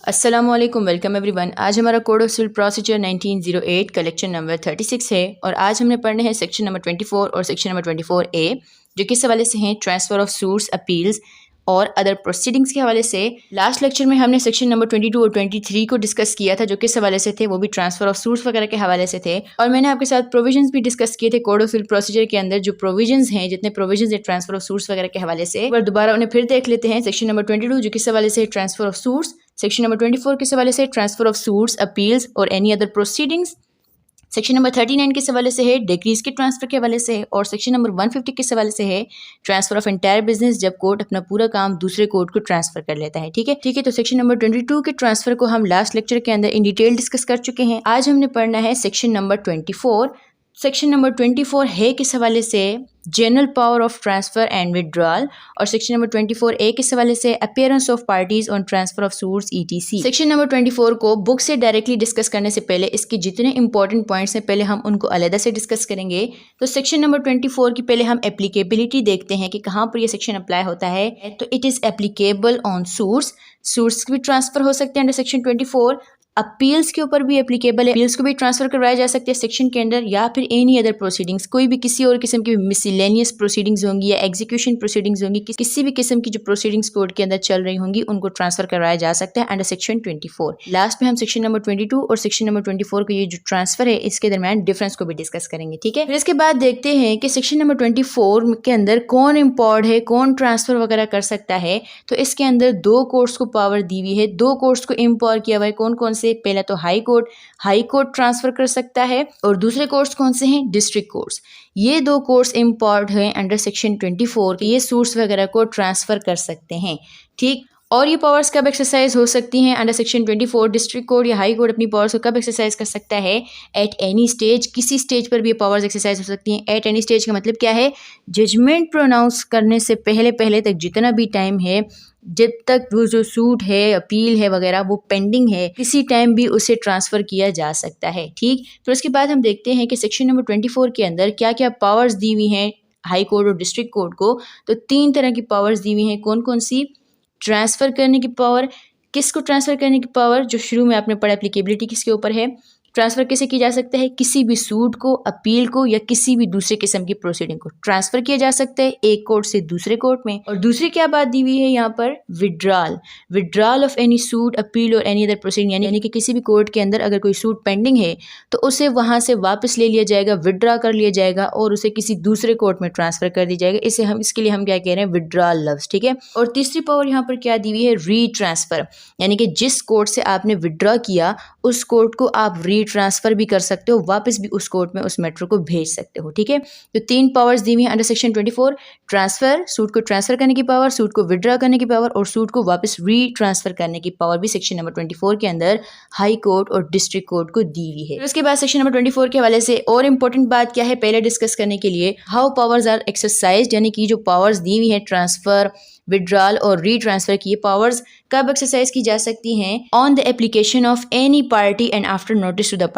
अस्सलामुअलैकुम, welcome everyone. आज हमारा code of civil procedure 1908 collection number 36 है और आज हमने पढ़ने हैं सेक्शन नंबर 24 और सेक्शन नंबर 24A, जो किस हवाले से हैं ट्रांसफ़र ऑफ सूट्स, अपील्स और अदर प्रोसीडिंग्स के हवाले से। लास्ट लेक्चर में हमने सेक्शन नंबर 22 और 23 को डिस्कस किया था, जो किस हवाले से थे, वो भी ट्रांसफ़र ऑफ सूट्स वगैरह के हवाले से थे। और मैंने आपके साथ प्रोविजंस भी डिस्कस किए थे कोड ऑफ सिविल प्रोसीजर के अंदर। जो प्रोविजंस हैं, जितने प्रोविजंस हैं ट्रांसफ़र ऑफ सूट्स वगैरह के हवाले से, एक बार दोबारा उन्हें फिर देख लेते हैं। सेक्शन नंबर 22 जो किस हवाले से transfer of suits, section number 24 किस हवाले से ट्रांसफ़र ऑफ सूट्स, अपील्स और any other proceedings. Section number 39 किस हवाले से है डिक्रीज के ट्रांसफर के हवाले से है। और सेक्शन नंबर 150 किस हवाले से है ट्रांसफर ऑफ एंटायर बिजनेस, जब कोर्ट अपना पूरा काम दूसरे कोर्ट को ट्रांसफर कर लेता है। ठीक है। तो सेक्शन नंबर 22 के ट्रांसफर को हम लास्ट लेक्चर के अंदर इन डिटेल डिस्कस कर चुके हैं। आज हमने पढ़ना है सेक्शन नंबर 24। सेक्शन नंबर 24 है किस हवाले से general power of transfer and withdrawal. और सेक्शन नंबर 24A किस हवाले से appearance of parties on transfer of suits ETC। Section number 24 को बुक से डायरेक्टली डिस्कस करने से पहले इसके जितने इंपॉर्टेंट पॉइंट्स हैं पहले हम उनको अलग से डिस्कस करेंगे। तो सेक्शन नंबर 24 की पहले हम एप्लीकेबिलिटी देखते हैं कि कहाँ पर यह सेक्शन अप्लाई होता है। तो it is applicable on suits, suits भी ट्रांसफर हो सकते हैं अंडर सेक्शन 24। अपील्स के ऊपर भी एप्लीकेबल है, अपील्स को भी ट्रांसफर करवाया जा सकते हैं सेक्शन के अंदर, या फिर एनी अदर प्रोसीडिंग्स, कोई भी किसी और किस्म की मिसलेनियस प्रोसीडिंग्स होंगी या एग्जीक्यूशन प्रोसीडिंग्स होंगी, किसी भी किस्म की जो प्रोसीडिंग्स कोर्ट के अंदर चल रही होंगी उनको ट्रांसफर करवाया जा सकता है अंडर सेक्शन 24। लास्ट में हम सेक्शन नंबर 22 और सेक्शन नंबर 24 का ये जो ट्रांसफर है इसके दरमियान डिफरेंस को भी डिस्कस करेंगे। ठीक है। फिर इसके बाद देखते हैं कि सेक्शन नंबर 24 के अंदर कौन इम्पॉर्ट है, कौन ट्रांसफर वगैरह कर सकता है। तो इसके अंदर दो कोर्ट्स को पावर दी हुई है, दो कोर्ट्स को इम्पॉर्ट किया हुआ है। कौन कौन से? पहला तो हाई कोर्ट ट्रांसफर कर सकता है, और दूसरे कोर्ट्स कौन से हैं? District courts. ये दो कोर्ट्स इम्पॉर्ट हैं अंडर सेक्शन 24। ये सूट्स वगैरह को ट्रांसफर कर सकते हैं। ठीक। और ये पावर्स कब एक्सरसाइज हो सकती हैं अंडर सेक्शन 24? डिस्ट्रिक्ट कोर्ट या हाई कोर्ट अपनी पावर्स को कब एक्सरसाइज कर सकता है? एट एनी स्टेज, किसी स्टेज पर भी ये पावर्स एक्सरसाइज हो सकती हैं। एट एनी स्टेज का मतलब क्या है? जजमेंट प्रोनाउंस करने से पहले तक जितना भी टाइम है, जब तक वो जो सूट है, अपील है वगैरह वो पेंडिंग है, किसी टाइम भी उसे ट्रांसफ़र किया जा सकता है। ठीक। तो इसके बाद हम देखते हैं कि सेक्शन नंबर 24 के अंदर क्या क्या पावर्स दी हुई हैं हाई कोर्ट और डिस्ट्रिक्ट कोर्ट को। तो 3 तरह की पावर्स दी हुई हैं। कौन कौन सी? ट्रांसफ़र करने की पावर। किसको ट्रांसफ़र करने की पावर? जो शुरू में आपने पढ़ा एप्लीकेबिलिटी किसके ऊपर है। ट्रांसफ़र कैसे किया जा सकता है? किसी भी सूट को, अपील को या किसी भी दूसरे किस्म की प्रोसीडिंग को ट्रांसफ़र किया जा सकता है एक कोर्ट से दूसरे कोर्ट में। और दूसरी क्या बात दी हुई है यहाँ पर? Withdrawal of any suit, appeal और एनी अदर प्रोसीडिंग, यानी कि किसी भी कोर्ट के अंदर अगर कोई सूट पेंडिंग है तो उसे वहाँ से वापस ले लिया जाएगा, विड्रॉ कर लिया जाएगा और उसे किसी दूसरे कोर्ट में ट्रांसफ़र कर दी जाएगा। इसके लिए हम क्या कह रहे हैं? विड्रॉल लफ्ज़। ठीक है। और तीसरी पावर यहाँ पर क्या दी हुई है? रीट्रांसफ़र, यानी कि जिस कोर्ट से आपने विड्रॉ किया उस कोर्ट को आप ट्रांसफर भी कर सकते हो, वापस भी उस कोर्ट में उस मैटर को भेज सकते हो। ठीक है। तो 3 पावर्स दी हुई हैं अंडर सेक्शन 24। ट्रांसफर, सूट को ट्रांसफर करने की पावर, सूट को विड्रॉ करने की पावर और सूट को वापस रीट्रांसफर करने की पावर भी सेक्शन नंबर 24 के अंदर हाई कोर्ट और डिस्ट्रिक्ट कोर्ट को दी हुई है। उसके बाद सेक्शन नंबर 24 के हवाले से और इंपॉर्टेंट बात क्या है पहले डिस्कस करने के लिए? हाउ पावर्स आर एक्सरसाइज्ड, यानी कि जो पावर्स दी हुई है ट्रांसफर, विड्रॉल और रीट्रांसफर की, ये पावर्स कब एक्सरसाइज की जा सकती हैं? On the application of any party and after notice to the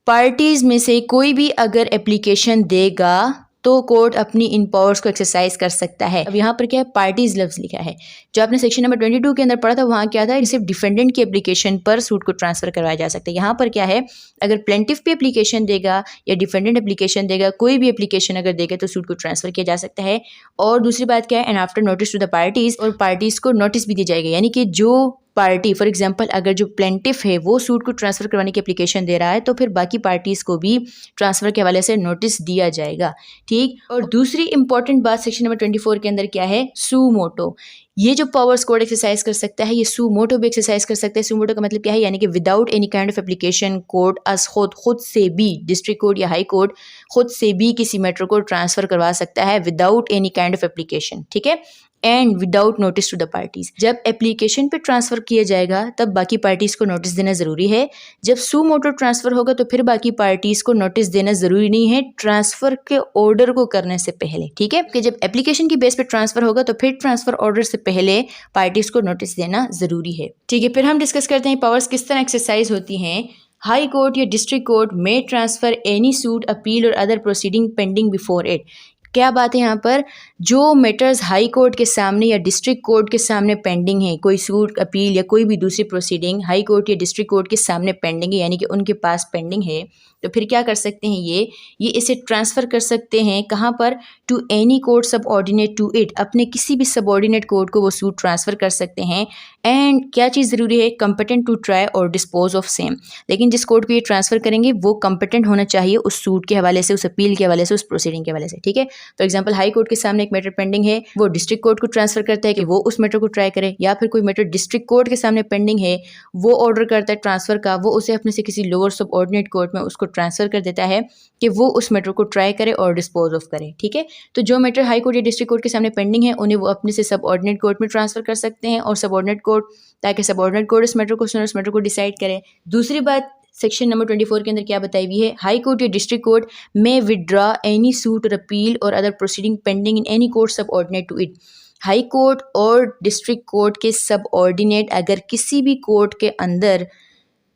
parties में से कोई भी अगर एप्लीकेशन देगा तो कोर्ट अपनी इन पावर्स को एक्सरसाइज कर सकता है। अब यहाँ पर क्या है? पार्टीज लफ्ज़ लिखा है। जो आपने सेक्शन नंबर 22 के अंदर पढ़ा था वहाँ क्या था? सिर्फ डिफेंडेंट की एप्लीकेशन पर सूट को ट्रांसफर करवाया जा सकता है। यहाँ पर क्या है? अगर प्लेंटिफ भी एप्लीकेशन देगा या डिफेंडेंट एप्लीकेशन देगा, कोई भी एप्लीकेशन अगर देगा तो सूट को ट्रांसफर किया जा सकता है। और दूसरी बात क्या है? And after notice to the parties, और पार्टीज को नोटिस भी दी जाएगी, यानी कि जो पार्टी, फॉर एग्जांपल अगर जो प्लेंटिफ है वो सूट को ट्रांसफ़र करवाने की एप्लीकेशन दे रहा है तो फिर बाकी पार्टीज़ को भी ट्रांसफ़र के हवाले से नोटिस दिया जाएगा। ठीक। और दूसरी इंपॉर्टेंट बात सेक्शन नंबर 24 के अंदर क्या है? सू मोटो। ये जो पावर्स कोर्ट एक्सरसाइज कर सकता है ये सू मोटो भी एक्सरसाइज कर सकता है। सू मोटो का मतलब क्या है? यानी कि without any kind of application court as खुद से भी, डिस्ट्रिक्ट कोर्ट या हाई कोर्ट खुद से भी किसी मैटर को ट्रांसफ़र करवा सकता है without any kind of application. ठीक है। And without notice to the parties. जब एप्लीकेशन पे ट्रांसफ़र किया जाएगा तब बाकी पार्टीज़ को नोटिस देना ज़रूरी है। जब सू मोटो ट्रांसफ़र होगा तो फिर बाकी पार्टीज़ को नोटिस देना ज़रूरी नहीं है ट्रांसफ़र के ऑर्डर को करने से पहले। ठीक है। कि जब एप्लीकेशन की बेस पे ट्रांसफ़र होगा तो फिर ट्रांसफ़र ऑर्डर से पहले पार्टीज़ को नोटिस देना ज़रूरी है। ठीक है। फिर हम डिस्कस करते हैं पावर्स किस तरह एक्सरसाइज होती हैं। हाई कोर्ट या डिस्ट्रिक्ट कोर्ट में transfer any suit, appeal or other proceeding pending before it. क्या बात है यहाँ पर, जो मैटर्स हाई कोर्ट के सामने या डिस्ट्रिक्ट कोर्ट के सामने पेंडिंग है, कोई सूट अपील या कोई भी दूसरी प्रोसीडिंग हाई कोर्ट या डिस्ट्रिक्ट कोर्ट के सामने पेंडिंग है, यानी कि उनके पास पेंडिंग है, तो फिर क्या कर सकते हैं ये इसे ट्रांसफ़र कर सकते हैं कहाँ पर, to any court subordinate to it, अपने किसी भी सबऑर्डिनेट कोर्ट को वो सूट ट्रांसफ़र कर सकते हैं। एंड क्या चीज़ ज़रूरी है, कंपिटेंट टू ट्राई और डिस्पोज ऑफ सेम, लेकिन जिस कोर्ट को ये ट्रांसफ़र करेंगे वो कंपिटेंट होना चाहिए उस सूट के हवाले से, उस अपील के हवाले से, उस प्रोसीडिंग के हवाले से। ठीक है, फॉर एग्जांपल हाई कोर्ट के सामने एक मैटर पेंडिंग है, वो डिस्ट्रिक्ट कोर्ट को ट्रांसफर करता है कि वो उस मैटर को ट्राई करे, या फिर कोई मैटर डिस्ट्रिक्ट कोर्ट के सामने पेंडिंग है, वो ऑर्डर करता है ट्रांसफर का, वो उसे अपने से किसी लोअर सबऑर्डिनेट कोर्ट में उसको ट्रांसफर कर देता है कि वो उस मैटर को ट्राई करे और डिस्पोज ऑफ करे। ठीक है, तो जो मैटर हाई कोर्ट या डिस्ट्रिक्ट कोर्ट के सामने पेंडिंग है उन्हें वो अपने से सबऑर्डिनेट कोर्ट में ट्रांसफर कर सकते हैं, और सबऑर्डिनेट कोर्ट, ताकि सबऑर्डिनेट कोर्ट इस मैटर को सुने, उस मैटर को डिसाइड करे। दूसरी बात सेक्शन नंबर 24 के अंदर क्या बताई हुई है, हाई कोर्ट या डिस्ट्रिक्ट कोर्ट में withdraw any suit or appeal or other proceeding pending in any court subordinate to it. High court और डिस्ट्रिक्ट कोर्ट के सबऑर्डिनेट अगर किसी भी कोर्ट के अंदर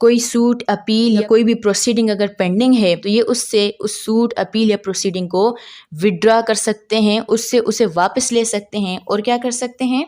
कोई सूट अपील या कोई भी प्रोसीडिंग अगर पेंडिंग है, तो ये उससे उस सूट अपील या प्रोसीडिंग को विड्रॉ कर सकते हैं, उससे उसे वापस ले सकते हैं, और क्या कर सकते हैं,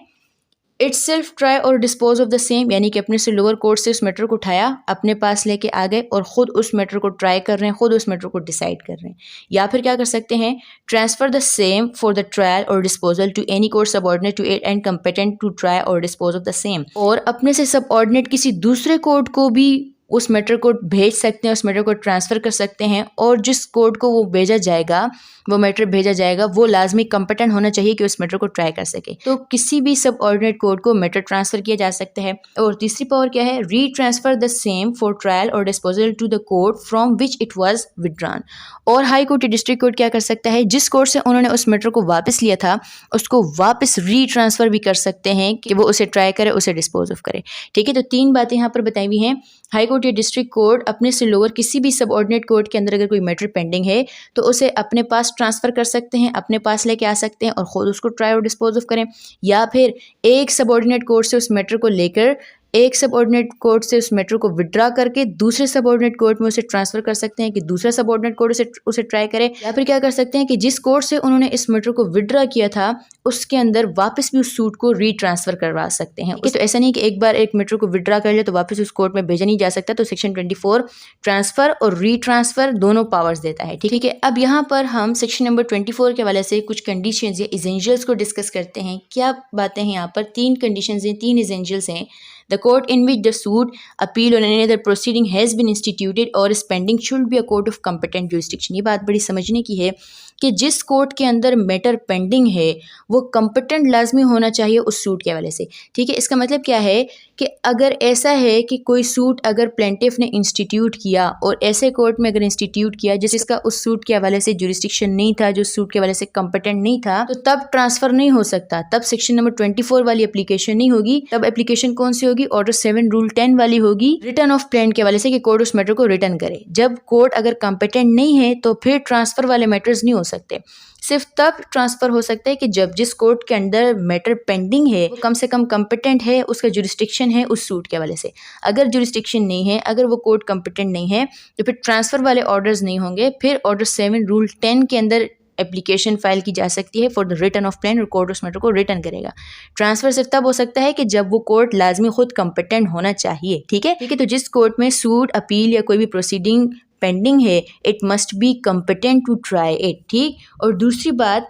इट्स सेल्फ ट्राई और डिस्पोज ऑफ द सेम, यानी कि अपने से लोअर कोर्ट से उस मैटर को उठाया, अपने पास लेके आ गए और ख़ुद उस मैटर को ट्राई कर रहे हैं, ख़ुद उस मैटर को डिसाइड कर रहे हैं। या फिर क्या कर सकते हैं, transfer the same for the trial और disposal to any court subordinate to it and competent to try और डिस्पोज ऑफ द सेम, और अपने से सबऑर्डिनेट किसी दूसरे कोर्ट को भी उस मैटर को भेज सकते हैं, उस मैटर को ट्रांसफ़र कर सकते हैं, और जिस कोर्ट को वो भेजा जाएगा, वो मैटर भेजा जाएगा, वो लाजमी कंपिटेंट होना चाहिए कि उस मैटर को ट्राई कर सके। तो किसी भी सबऑर्डिनेट कोर्ट को मैटर ट्रांसफ़र किया जा सकता है। और तीसरी पावर क्या है, retransfer the same for trial और disposal to the court from which it was withdrawn. और हाई कोर्ट या डिस्ट्रिक्ट कोर्ट क्या कर सकता है, जिस कोर्ट से उन्होंने उस मैटर को वापस लिया था उसको वापस री ट्रांसफ़र भी कर सकते हैं कि वो उसे ट्राई करे, उसे डिस्पोज ऑफ करे। ठीक है, तो तीन बातें यहाँ पर बताई हुई हैं। हाई कोर्ट या डिस्ट्रिक्ट कोर्ट अपने से लोअर किसी भी सबऑर्डिनेट कोर्ट के अंदर अगर कोई मैटर पेंडिंग है तो उसे अपने पास ट्रांसफ़र कर सकते हैं, अपने पास लेके आ सकते हैं और ख़ुद उसको ट्राई और डिस्पोज ऑफ करें, या फिर एक सबऑर्डिनेट कोर्ट से उस मैटर को लेकर एक सबऑर्डिनेट कोर्ट से उस मैटर को विड्रॉ करके दूसरे सबऑर्डिनेट कोर्ट में उसे ट्रांसफ़र कर सकते हैं कि दूसरा सबऑर्डिनेट कोर्ट उसे ट्राई करे। या फिर क्या कर सकते हैं कि जिस कोर्ट से उन्होंने इस मैटर को विड्रॉ किया था उसके अंदर वापस भी उस सूट को रीट्रांसफ़र करवा सकते हैं। तो ऐसा नहीं कि एक बार एक मैटर को विड्रॉ कर लिया तो वापस उस कोर्ट में भेजा नहीं जा सकता। तो सेक्शन 24 ट्रांसफ़र और रीट्रांसफ़र दोनों पावर्स देता है। ठीक है, अब यहाँ पर हम सेक्शन नंबर 24 के हवाले से कुछ कंडीशंस या एसेंशियल्स को डिस्कस करते हैं। क्या बातें हैं यहाँ पर, तीन कंडीशंस हैं, तीन एसेंशियल्स हैं। The court in which the suit, appeal or any other proceeding has been instituted or is pending should be a court of competent jurisdiction। ये बात बड़ी समझने की है कि जिस कोर्ट के अंदर मैटर पेंडिंग है वो कंपिटेंट लाजमी होना चाहिए उस सूट के हवाले से। ठीक है, इसका मतलब क्या है कि अगर ऐसा है कि कोई सूट अगर प्लेंटिफ ने इंस्टीट्यूट किया और ऐसे कोर्ट में अगर इंस्टीट्यूट किया जिसका उस सूट के हवाले से जुरिस्डिक्शन नहीं था, जो सूट के हवाले से कंपिटेंट नहीं था, तो तब ट्रांसफ़र नहीं हो सकता, तब सेक्शन नंबर 24 वाली एप्लीकेशन नहीं होगी। तब एप्लीकेशन कौन सी होगी, ऑर्डर 7 रूल 10 वाली होगी, रिटर्न ऑफ प्लेंट के हवाले से कि कोर्ट उस मैटर को रिटर्न करे। जब कोर्ट अगर कंपिटेंट नहीं है तो फिर ट्रांसफ़र वाले मैटर्स नहीं हो सकते। सिर्फ तब ट्रांसफ़र हो सकता है कि जब जिस कोर्ट के अंदर मैटर पेंडिंग है वो कम से कम कंपिटेंट है, उसका जुरिस्डिक्शन है उस सूट के हवाले से। अगर जुरिस्डिक्शन नहीं है, अगर वो कोर्ट कंपिटेंट नहीं है, तो फिर ट्रांसफ़र वाले ऑर्डर्स नहीं होंगे। फिर ऑर्डर 7 रूल 10 के अंदर एप्लीकेशन फाइल की जा सकती है for the return of plaint, और कोर्ट उस मैटर को रिटर्न करेगा। ट्रांसफ़र सिर्फ तब हो सकता है कि जब वो कोर्ट लाजमी खुद कंपिटेंट होना चाहिए। ठीक है, तो जिस कोर्ट में सूट, अपील या कोई भी प्रोसीडिंग पेंडिंग है, it must be competent to try it. ठीक, और दूसरी बात,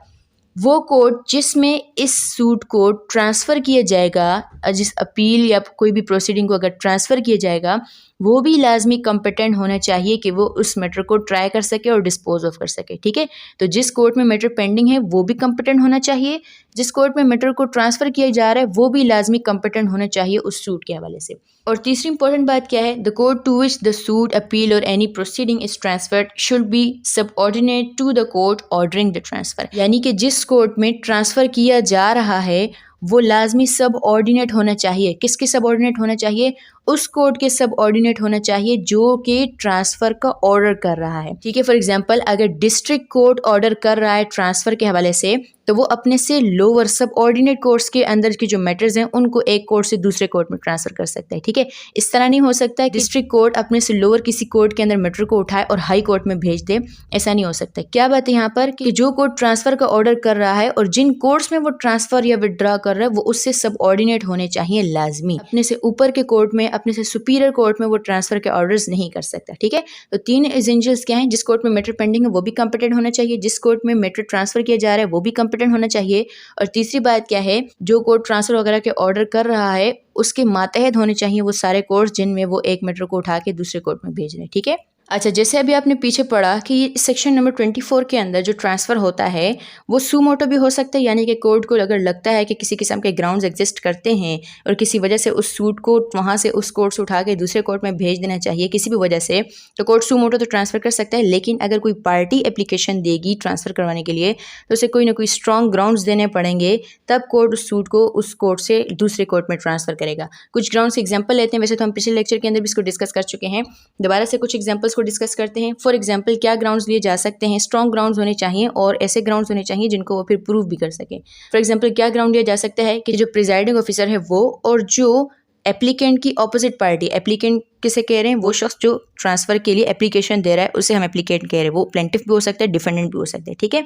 वो कोर्ट जिसमें इस सूट को ट्रांसफ़र किया जाएगा, जिस अपील या कोई भी प्रोसीडिंग को अगर ट्रांसफ़र किया जाएगा, वो भी लाजमी कंपिटेंट होना चाहिए कि वो उस मैटर को ट्राई कर सके और डिस्पोज ऑफ कर सके। ठीक है, तो जिस कोर्ट में मैटर पेंडिंग है वो भी कंपिटेंट होना चाहिए, जिस कोर्ट में मैटर को ट्रांसफ़र किया जा रहा है वो भी लाजमी कंपिटेंट होना चाहिए उस सूट के हवाले से। और तीसरी इंपॉर्टेंट बात क्या है, the court to which the suit, appeal और any proceeding is transferred should be subordinate to the court ordering the transfer. यानी कि जिस कोर्ट में ट्रांसफ़र किया जा रहा है वो लाजमी सब ऑर्डिनेट होना चाहिए। किसके सब ऑर्डिनेट होना चाहिए, उस कोर्ट के सब ऑर्डिनेट होना चाहिए जो कि ट्रांसफ़र का ऑर्डर कर रहा है। ठीक है, फॉर एग्जांपल अगर डिस्ट्रिक्ट कोर्ट ऑर्डर कर रहा है ट्रांसफ़र के हवाले से तो वो अपने से लोअर सब ऑर्डिनेट कोर्ट्स के अंदर के जो मैटर्स हैं उनको एक कोर्ट से दूसरे कोर्ट में ट्रांसफर कर सकता है। ठीक है, इस तरह नहीं हो सकता है कि डिस्ट्रिक्ट कोर्ट अपने से लोअर किसी कोर्ट के अंदर मैटर को उठाए और हाई कोर्ट में भेज दे, ऐसा नहीं हो सकता। क्या बात है यहाँ पर कि जो कोर्ट ट्रांसफर का ऑर्डर कर रहा है और जिन कोर्ट्स में वो ट्रांसफर या विदड्रॉ कर रहा है वो उससे सब ऑर्डिनेट होने चाहिए लाजमी। अपने से ऊपर के कोर्ट में, अपने से सुपीरियर कोर्ट में वो ट्रांसफर के ऑर्डर्स नहीं कर सकता। ठीक है, तो 3 एसेंशियल्स क्या हैं? जिस कोर्ट में मैटर पेंडिंग है वो भी कॉम्पिटेंट होना चाहिए, जिस कोर्ट में मैटर ट्रांसफर किया जा रहा है वो भी कॉम्पिटेंट होना चाहिए, और तीसरी बात क्या है, जो कोर्ट ट्रांसफर वगैरह के ऑर्डर कर रहा है उसके मातहत होने चाहिए वो सारे कोर्ट्स जिनमें वो एक मैटर को उठा के दूसरे कोर्ट में भेज रहे हैं। ठीक है, अच्छा, जैसे अभी आपने पीछे पढ़ा कि सेक्शन नंबर 24 के अंदर जो ट्रांसफ़र होता है वो सू मोटो भी हो सकता है, यानी कि कोर्ट को अगर लगता है कि किसी किस्म के ग्राउंड्स एग्जिस्ट करते हैं और किसी वजह से उस सूट को वहाँ से उस कोर्ट से उठा के दूसरे कोर्ट में भेज देना चाहिए किसी भी वजह से, तो कोर्ट सू मोटो तो ट्रांसफ़र कर सकता है। लेकिन अगर कोई पार्टी एप्लीकेशन देगी ट्रांसफ़र करवाने के लिए तो उसे कोई ना कोई स्ट्रॉन्ग ग्राउंड्स देने पड़ेंगे, तब कोर्ट उस सूट को उस कोर्ट से दूसरे कोर्ट में ट्रांसफ़र करेगा। कुछ ग्राउंड्स एग्जाम्पल लेते हैं, वैसे तो हम पिछले लेक्चर के अंदर भी इसको डिस्कस कर चुके हैं, दोबारा से कुछ एग्जाम्पल्स को डिस्कस करते हैं। फॉर एग्जाम्पल, क्या ग्राउंड्स लिए जा सकते हैं? स्ट्रॉन्ग ग्राउंड्स होने चाहिए और ऐसे ग्राउंड्स होने चाहिए जिनको वो फिर प्रूव भी कर सके। फॉर एग्जाम्पल, क्या ग्राउंड लिया जा सकता है कि जो प्रिजाइडिंग ऑफिसर है वो और जो एप्लीकेंट की ऑपोजिट पार्टी, एप्लीकेंट किसे कह रहे हैं? वो शख्स जो ट्रांसफर के लिए एप्लीकेशन दे रहा है उसे हम एप्लीकेंट कह रहे हैं, वो प्लेंटिफ भी हो सकता है, डिफेंडेंट भी हो सकता है। ठीक है,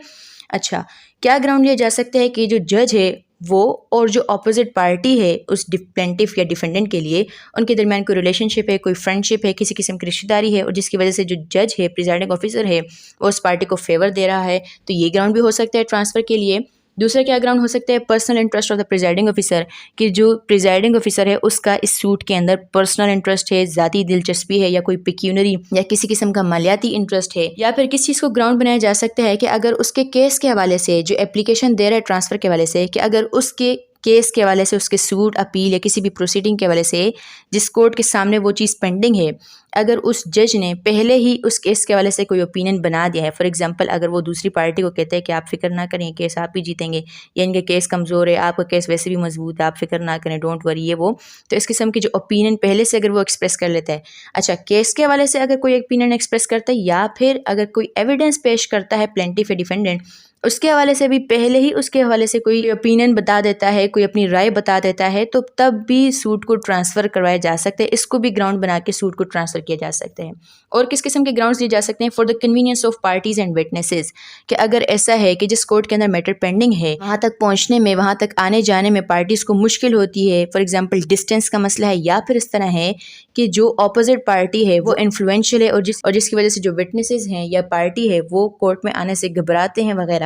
अच्छा, क्या ग्राउंड लिया जा सकता है कि जो जज है वो और जो अपोजिट पार्टी है उस प्लेंटिफ या डिफेंडेंट के लिए उनके दरमियान कोई रिलेशनशिप है, कोई फ्रेंडशिप है, किसी किस्म की रिश्तेदारी है, और जिसकी वजह से जो जज है, प्रिजाइडिंग ऑफिसर है, वो उस पार्टी को फेवर दे रहा है, तो ये ग्राउंड भी हो सकता है ट्रांसफ़र के लिए। दूसरा क्या ग्राउंड हो सकता है? Personal interest of the presiding officer, कि जो प्रिजाइडिंग ऑफिसर है उसका इस सूट के अंदर पर्सनल इंटरेस्ट है, ज़ाती दिलचस्पी है, या कोई पिक्यूनरी या किसी किस्म का मालियाती इंटरेस्ट है। या फिर किस चीज़ को ग्राउंड बनाया जा सकता है कि अगर उसके केस के हवाले से, जो एप्लीकेशन दे रहा है ट्रांसफ़र के हवाले से, कि अगर उसके केस के हवाले से, उसके सूट, अपील या किसी भी प्रोसीडिंग के हवाले से जिस कोर्ट के सामने वो चीज़ पेंडिंग है, अगर उस जज ने पहले ही उस केस के हवाले से कोई ओपिनियन बना दिया है, फॉर एग्जांपल अगर वो दूसरी पार्टी को कहते हैं कि आप फिक्र ना करें, केस आप ही जीतेंगे, या इनके केस कमज़ोर है, आपका केस वैसे भी मजबूत है, आप फिक्र ना करें, डोंट वरी, ये वो, तो इस किस्म की जो ओपिनियन पहले से अगर वो एक्सप्रेस कर लेता है। अच्छा, केस के हवाले से अगर कोई ओपिनियन एक्सप्रेस करता है या फिर अगर कोई एविडेंस पेश करता है प्लेंटिफ या डिफेंडेंट, उसके हवाले से भी पहले ही उसके हवाले से कोई ओपिनियन बता देता है, कोई अपनी राय बता देता है, तो तब भी सूट को ट्रांसफ़र करवाया जा सकता है। इसको भी ग्राउंड बना के सूट को ट्रांसफ़र किया जा सकता है। और किस किस्म के ग्राउंड्स लिए जा सकते हैं? For the convenience of parties and witnesses, कि अगर ऐसा है कि जिस कोर्ट के अंदर मैटर पेंडिंग है वहाँ तक पहुँचने में, वहाँ तक आने जाने में पार्टीज़ को मुश्किल होती है, फॉर एग्जाम्पल डिस्टेंस का मसला है, या फिर इस तरह है कि जो अपोजिट पार्टी है वो इन्फ्लुएंशियल है और जिसकी वजह से जो विटनेसेस हैं या पार्टी है वो कोर्ट में आने से घबराते हैं वगैरह,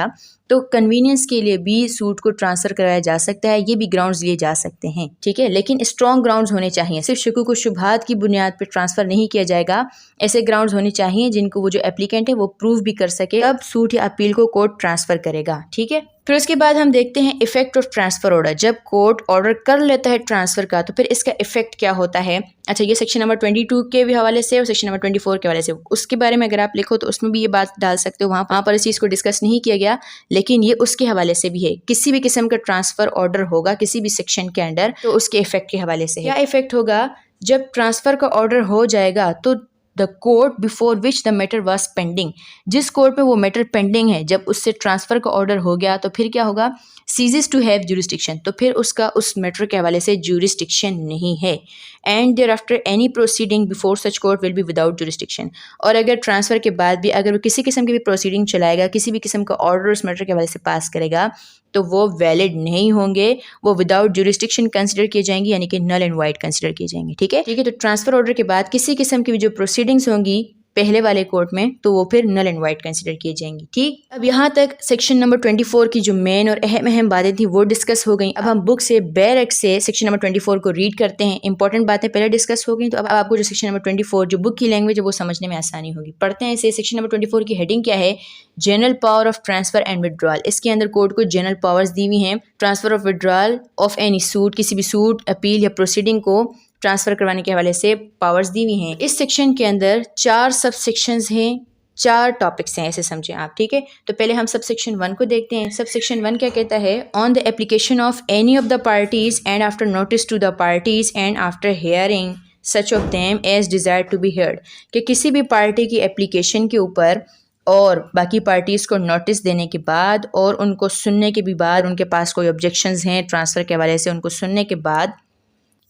तो कन्वीनियंस के लिए भी सूट को ट्रांसफ़र कराया जा सकता है। ये भी ग्राउंड्स लिए जा सकते हैं। ठीक है, लेकिन स्ट्रॉन्ग ग्राउंड्स होने चाहिए, सिर्फ शुकूक व शुबहात की बुनियाद पर ट्रांसफ़र नहीं किया जाएगा। ऐसे ग्राउंड्स होने चाहिए जिनको वो जो एप्लीकेंट है वो प्रूव भी कर सके, तब सूट या अपील को कोर्ट ट्रांसफ़र करेगा। ठीक है, फिर उसके बाद हम देखते हैं इफेक्ट ऑफ ट्रांसफ़र ऑर्डर। जब कोर्ट ऑर्डर कर लेता है ट्रांसफ़र का तो फिर इसका इफेक्ट क्या होता है? अच्छा, ये सेक्शन नंबर 22 के भी हवाले से और सेक्शन नंबर 24 के हवाले से, उसके बारे में अगर आप लिखो तो उसमें भी ये बात डाल सकते हो, वहाँ पर इस चीज़ को डिस्कस नहीं किया गया, लेकिन ये उसके हवाले से भी है। किसी भी किस्म का ट्रांसफ़र ऑर्डर होगा किसी भी सेक्शन के अंडर तो उसके इफेक्ट के हवाले से है। क्या इफेक्ट होगा? जब ट्रांसफ़र का ऑर्डर हो जाएगा तो the court before which the matter was pending, जिस कोर्ट में वो मैटर पेंडिंग है, जब उससे ट्रांसफ़र का ऑर्डर हो गया तो फिर क्या होगा? सीजेस टू हैव ज्यूरिसडिक्शन, तो फिर उसका उस मैटर के हवाले से ज्यूरिसडिक्शन नहीं है। And thereafter any proceeding before such court will be without jurisdiction, और अगर ट्रांसफ़र के बाद भी अगर वो किसी किस्म की भी प्रोसीडिंग चलाएगा, किसी भी किस्म का ऑर्डर उस मैटर के हवाले से पास करेगा, तो वो वैलिड नहीं होंगे, वो विदाउट ज्यूरिसडिक्शन कंसिडर किए जाएंगे, यानी कि नल एंड वाइड कंसिडर किए जाएंगे। ठीक है, तो ट्रांसफ़र ऑर्डर के बाद किसी किस्म की भी जो प्रोसीडिंग्स होंगी पहले वाले कोर्ट में तो वो फिर नल एंड वाइड कंसिडर किए जाएंगी। ठीक, अब यहाँ तक सेक्शन नंबर 24 की जो मेन और अहम बातें थी वो डिस्कस हो गई। अब हम बुक से बेयर एक्ट से सेक्शन नंबर 24 को रीड करते हैं। इंपॉर्टेंट बातें पहले डिस्कस हो गई, तो अब आपको जो सेक्शन नंबर 24 जो बुक की लैंग्वेज है वो समझने में आसानी होगी। पढ़ते हैं इसे। सेक्शन नंबर 24 की हेडिंग क्या है? General power of transfer and withdrawal. इसके अंदर कोर्ट को जनरल पावर्स दी हुई हैं transfer of withdrawal of any suit, किसी भी सूट, अपील या प्रोसीडिंग को ट्रांसफ़र करवाने के हवाले से पावर्स दी हुई हैं। इस सेक्शन के अंदर 4 सब सेक्शंस हैं, 4 टॉपिक्स हैं, ऐसे समझें आप। ठीक है, तो पहले हम सब सेक्शन 1 को देखते हैं। सब सेक्शन 1 क्या कहता है? On the application of any of the parties and after notice to the parties and after hearing such of them as desire to be heard, कि किसी भी पार्टी की एप्लीकेशन के ऊपर और बाकी पार्टीज़ को नोटिस देने के बाद और उनको सुनने के भी बाद, उनके पास कोई ऑब्जेक्शंस हैं ट्रांसफ़र के हवाले से, उनको सुनने के बाद,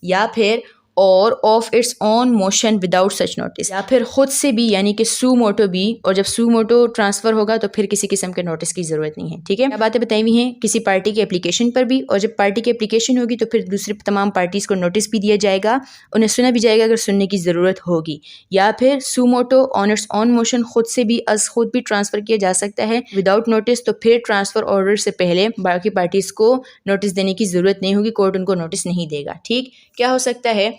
या फिर और of its own motion without such notice, या फिर खुद से भी यानी कि सू मोटो भी, और जब सू मोटो ट्रांसफ़र होगा तो फिर किसी किस्म के नोटिस की ज़रूरत नहीं है। ठीक है, क्या बातें बताई हुई हैं किसी पार्टी की एप्लीकेशन पर भी, और जब पार्टी की एप्लीकेशन होगी तो फिर दूसरी तमाम पार्टीज़ को नोटिस भी दिया जाएगा, उन्हें सुना भी जाएगा अगर सुनने की ज़रूरत होगी, या फिर सू मोटो ऑन इट्स ओन मोशन खुद से भी खुद भी ट्रांसफ़र किया जा सकता है विदाउट नोटिस, तो फिर ट्रांसफ़र ऑर्डर से पहले बाकी पार्टीज़ को नोटिस देने की ज़रूरत नहीं होगी, कोर्ट उनको नोटिस नहीं देगा। ठीक, क्या हो सकता है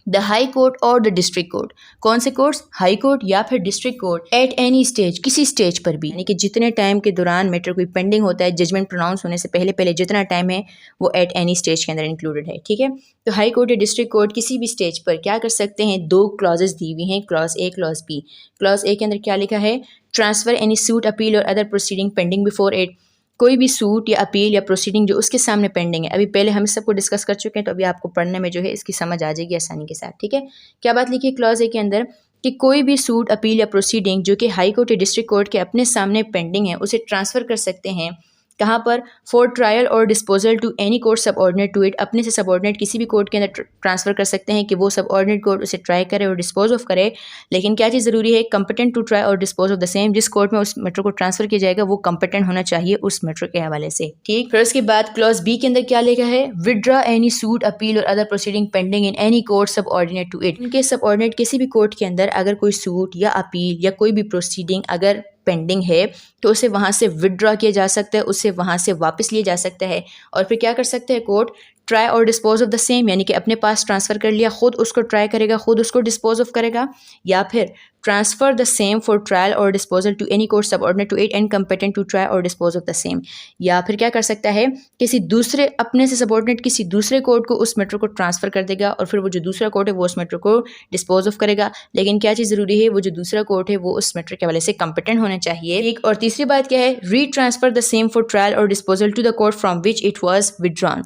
द हाई कोर्ट और द डिस्ट्रिक्ट कोर्ट, कौन से कोर्ट्स, हाई कोर्ट या फिर district court, eight any stage, किसी स्टेज पर भी, यानी कि जितने टाइम के दौरान मैटर कोई पेंडिंग होता है, जजमेंट प्रोनाउंस होने से पहले पहले जितना टाइम है वो एट एनी स्टेज के अंदर इंक्लूडेड है। ठीक है, तो हाई कोर्ट या डिस्ट्रिक्ट कोर्ट किसी भी स्टेज पर क्या कर सकते हैं, दो क्लॉजेस दी हुई हैं, clause A clause B. Clause A के अंदर क्या लिखा है, transfer any suit appeal or other proceeding pending before it, कोई भी सूट या अपील या प्रोसीडिंग जो उसके सामने पेंडिंग है, अभी पहले हम इस सबको डिस्कस कर चुके हैं, तो अभी आपको पढ़ने में जो है इसकी समझ आ जाएगी आसानी के साथ। ठीक है, क्या बात लिखी है क्लॉज ए के अंदर कि कोई भी सूट अपील या प्रोसीडिंग जो कि हाई कोर्ट या डिस्ट्रिक्ट कोर्ट के अपने सामने पेंडिंग है उसे ट्रांसफ़र कर सकते हैं, कहाँ पर, फॉर ट्रायल और disposal to any court subordinate to it, अपने से सबऑर्डिनेट किसी भी कोर्ट के अंदर ट्रांसफ़र कर सकते हैं कि वो सबऑर्डिनेट कोर्ट उसे ट्राई करे और डिस्पोज ऑफ करे, लेकिन क्या चीज़ ज़रूरी है, कंपिटेंट टू ट्राई और डिस्पोज ऑफ द सेम, जिस कोर्ट में उस मैटर को ट्रांसफ़र किया जाएगा वो कंपिटेंट होना चाहिए उस मैटर के हवाले से। ठीक, फिर उसके बाद क्लॉज बी के अंदर क्या लिखा है, withdraw any suit appeal or other proceeding pending in any court subordinate to it, उनके सबऑर्डिनेट किसी भी कोर्ट के अंदर अगर कोई सूट या अपील या कोई भी प्रोसीडिंग अगर पेंडिंग है तो उसे वहाँ से विड्रॉ किया जा सकता है, उसे वहाँ से वापस लिया जा सकता है, और फिर क्या कर सकते हैं कोर्ट, ट्राई और डिस्पोज ऑफ द सेम, यानी कि अपने पास ट्रांसफ़र कर लिया, खुद उसको ट्राई करेगा, खुद उसको डिस्पोज ऑफ करेगा, या फिर transfer the same for trial और disposal to any court subordinate to it and competent to try और डिस्पोज ऑफ द सेम, या फिर क्या कर सकता है किसी दूसरे अपने से सबऑर्डिनेट किसी दूसरे कोर्ट को उस मैटर को ट्रांसफ़र कर देगा, और फिर वो जो दूसरा कोर्ट है वो उस मैटर को डिस्पोज ऑफ करेगा, लेकिन क्या चीज़ ज़रूरी है, वो जो दूसरा कोर्ट है वो उस मैटर के हवाले से कंपिटेंट होना चाहिए। एक और तीसरी बात क्या है, retransfer the same for trial और disposal to the court from which it was withdrawn.